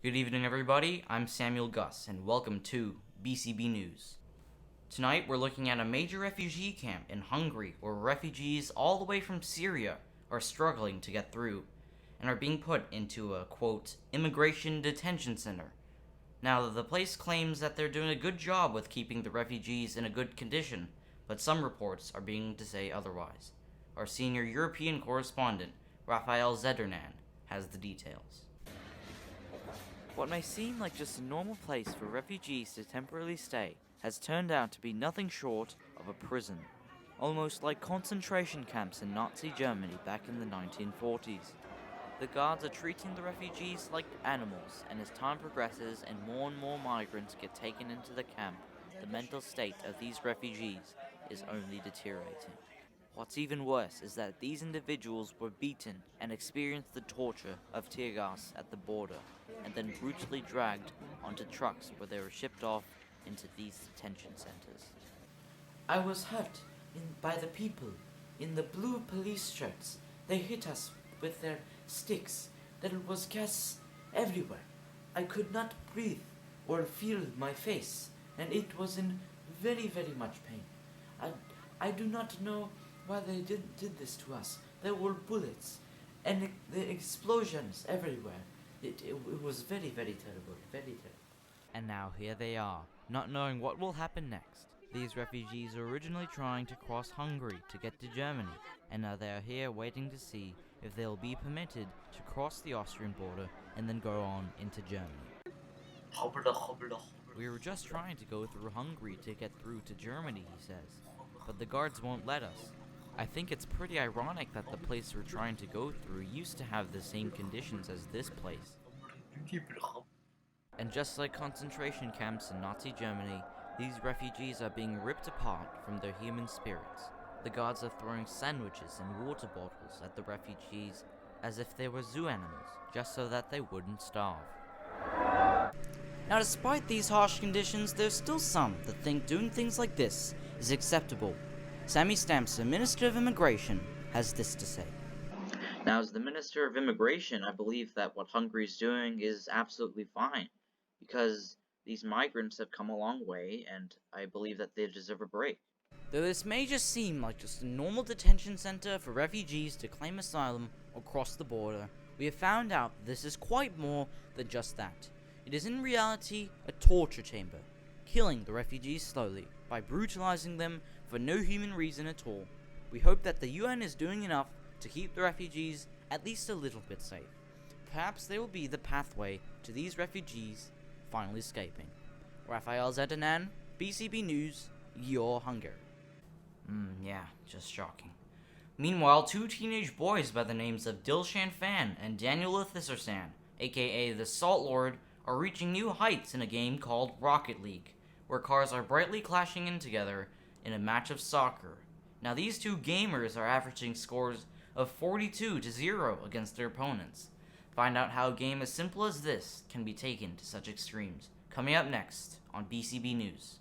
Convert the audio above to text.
Good evening, everybody. I'm Samuel Gus, and welcome to BCB News. Tonight, we're looking at a major refugee camp in Hungary where refugees all the way from Syria are struggling to get through and are being put into a, quote, immigration detention center. Now, the place claims that they're doing a good job with keeping the refugees in a good condition, but some reports are beginning to say otherwise. Our senior European correspondent, Raphael Zedernan, has the details. What may seem like just a normal place for refugees to temporarily stay has turned out to be nothing short of a prison, almost like concentration camps in Nazi Germany back in the 1940s. The guards are treating the refugees like animals, and as time progresses and more migrants get taken into the camp, the mental state of these refugees is only deteriorating. What's even worse is that these individuals were beaten and experienced the torture of tear gas at the border, and then brutally dragged onto trucks where they were shipped off into these detention centers. I was hurt by the people in the blue police shirts. They hit us with their sticks. There was gas everywhere. I could not breathe or feel my face, and it was in very much pain. I do not know why they did this to us. There were bullets and the explosions everywhere. It was very terrible, very terrible. And now here they are, not knowing what will happen next. These refugees were originally trying to cross Hungary to get to Germany, and now they are here waiting to see if they will be permitted to cross the Austrian border and then go on into Germany. We were just trying to go through Hungary to get through to Germany, he says, but the guards won't let us. I think it's pretty ironic that the place we're trying to go through used to have the same conditions as this place. And just like concentration camps in Nazi Germany, these refugees are being ripped apart from their human spirits. The guards are throwing sandwiches and water bottles at the refugees as if they were zoo animals, just so that they wouldn't starve. Now, despite these harsh conditions, there's still some that think doing things like this is acceptable. Sammy Stamser, Minister of Immigration, has this to say. Now, as the Minister of Immigration, I believe that what Hungary's doing is absolutely fine, because these migrants have come a long way, and I believe that they deserve a break. Though this may just seem like just a normal detention center for refugees to claim asylum or cross the border, we have found out that this is quite more than just that. It is in reality a torture chamber, killing the refugees slowly by brutalizing them for no human reason at all. We hope that the UN is doing enough to keep the refugees at least a little bit safe. Perhaps they will be the pathway to these refugees finally escaping. Raphael Zedernan, BCB News, your Hungary. Yeah, just shocking. Meanwhile, two teenage boys by the names of Dilshan Fan and Daniel Lathisarsan, aka the Salt Lord, are reaching new heights in a game called Rocket League, where cars are brightly clashing in together in a match of soccer. Now, these two gamers are averaging scores of 42-0 against their opponents. Find out how a game as simple as this can be taken to such extremes. Coming up next on BCB News.